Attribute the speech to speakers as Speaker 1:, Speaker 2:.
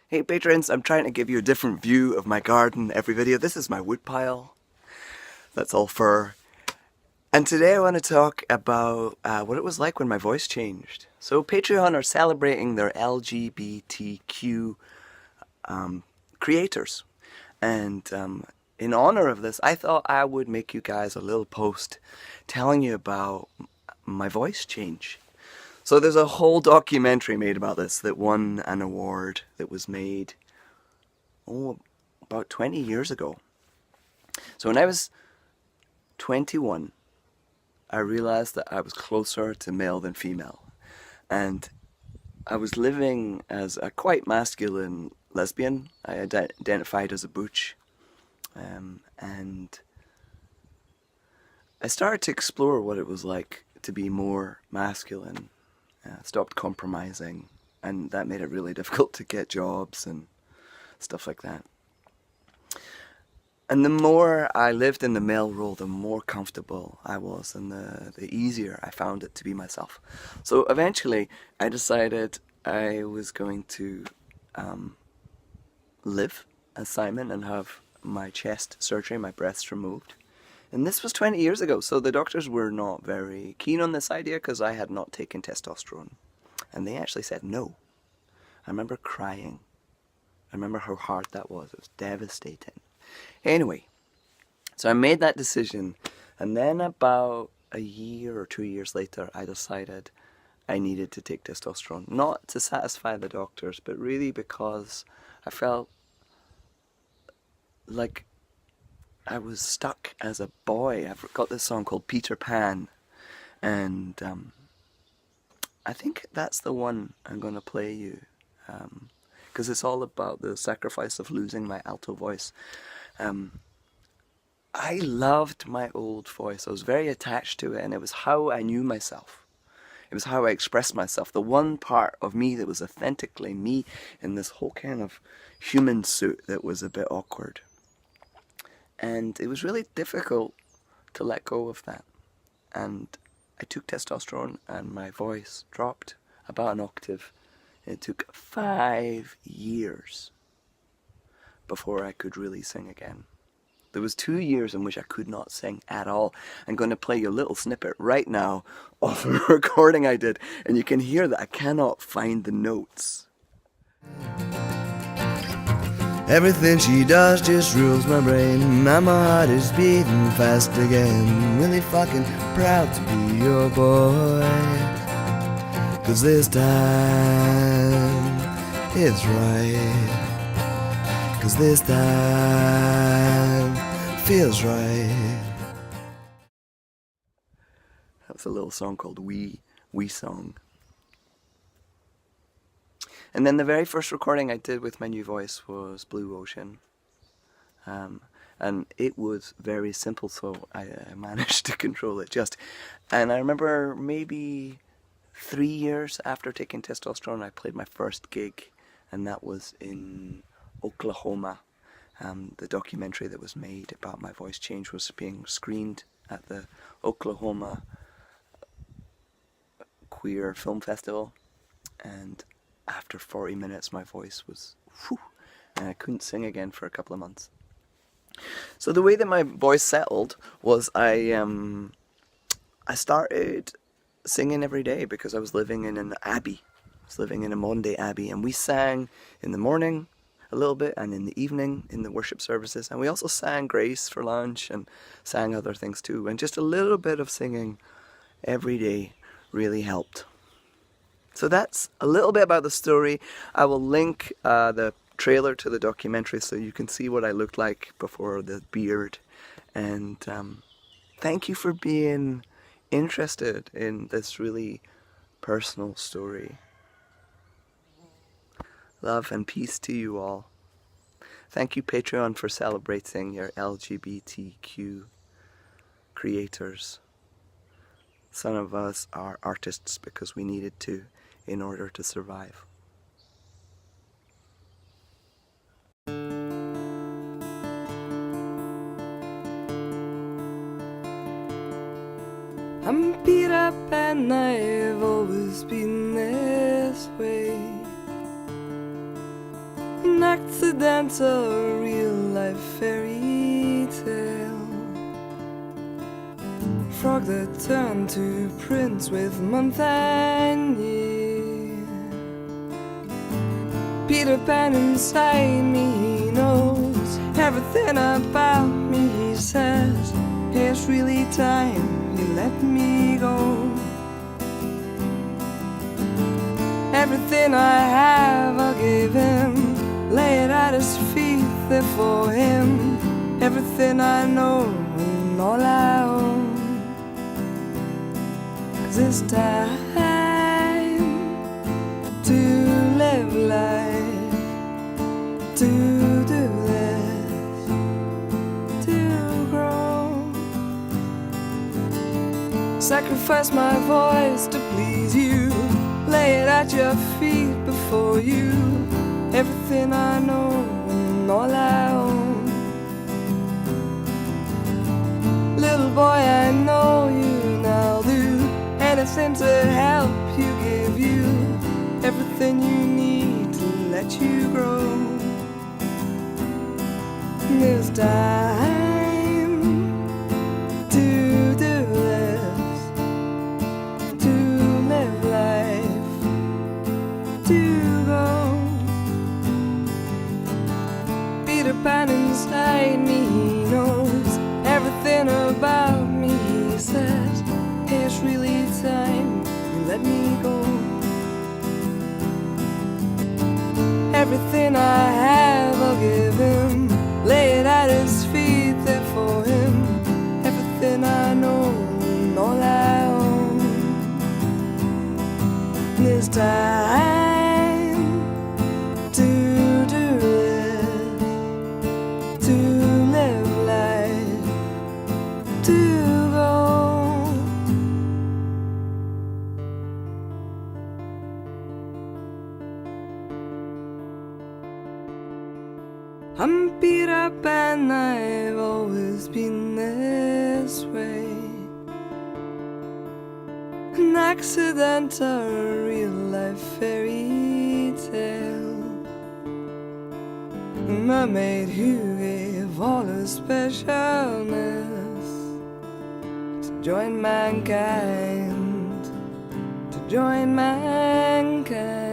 Speaker 1: Hey patrons, I'm trying to give you a different view of my garden every video. This is my woodpile. That's all fur. And today I want to talk about what it was like when my voice changed. So Patreon are celebrating their LGBTQ creators. And in honor of this, I thought I would make you guys a little post telling you about my voice change. So there's a whole documentary made about this that won an award that was made, about 20 years ago. So when I was 21, I realized that I was closer to male than female. And I was living as a quite masculine lesbian. I identified as a butch. And I started to explore what it was like to be more masculine. Stopped compromising, and that made it really difficult to get jobs and stuff like that. And the more I lived in the male role, the more comfortable I was, and the easier I found it to be myself. So eventually I decided I was going to live as Simon and have my chest surgery, my breasts removed. And this was 20 years ago, so the doctors were not very keen on this idea because I had not taken testosterone. And they actually said no. I remember crying. I remember how hard that was. It was devastating. Anyway, so I made that decision, and then about a year or 2 years later, I decided I needed to take testosterone. Not to satisfy the doctors, but really because I felt like I was stuck as a boy. I've got this song called Peter Pan, and I think that's the one I'm going to play you, because it's all about the sacrifice of losing my alto voice. I loved my old voice. I was very attached to it, and it was how I knew myself. It was how I expressed myself. The one part of me that was authentically me in this whole kind of human suit that was a bit awkward. And it was really difficult to let go of that. And I took testosterone and my voice dropped about an octave. It took 5 years before I could really sing again. There was 2 years in which I could not sing at all. I'm going to play you a little snippet right now of a recording I did, and you can hear that I cannot find the notes.
Speaker 2: Everything she does just rules my brain. Now my heart is beating fast again. Really fucking proud to be your boy. 'Cause this time it's right. 'Cause this time feels right.
Speaker 1: That's a little song called Wee Song. And then the very first recording I did with my new voice was Blue Ocean. And it was very simple, so I managed to control it just. And I remember maybe 3 years after taking testosterone, I played my first gig, and that was in Oklahoma. The documentary that was made about my voice change was being screened at the Oklahoma Queer Film Festival, and after 40 minutes my voice was whew, and I couldn't sing again for a couple of months. So the way that my voice settled was I started singing every day because I was living in an abbey. I was living in a Monday abbey, and we sang in the morning a little bit and in the evening in the worship services, and we also sang grace for lunch and sang other things too, and just a little bit of singing every day really helped. So that's a little bit about the story. I will link the trailer to the documentary so you can see what I looked like before the beard. And thank you for being interested in this really personal story. Love and peace to you all. Thank you, Patreon, for celebrating your LGBTQ creators. Some of us are artists because we needed to in order to survive.
Speaker 2: I'm beat up and I've always been this way.
Speaker 1: An accidental real-life fairy tale. Frog that turned to prince with month and year. Peter Pan inside me, he knows everything about me. He says, hey, it's really time you let me go. Everything I have I'll give him, lay it at his feet there for him. Everything I know and all I own. 'Cause it's time to live life, to do this, to grow. Sacrifice my voice to please you, lay it at your feet before you. Everything I know and all I own. Little boy, I know you, and I'll do anything to help you, give you everything you need to let you grow. It's time to do this, to live life, to go. Peter Pan inside me, he knows everything about me. He says, hey, it's really time you let me go. Everything I have I'll give him, lay it at his feet there for him. Everything I know and all I own. It's time to do this, to live life, to go. I'm Peter Pan, I've always been this way. An accidental real-life fairy tale. A mermaid who gave all her specialness to join mankind, to join mankind.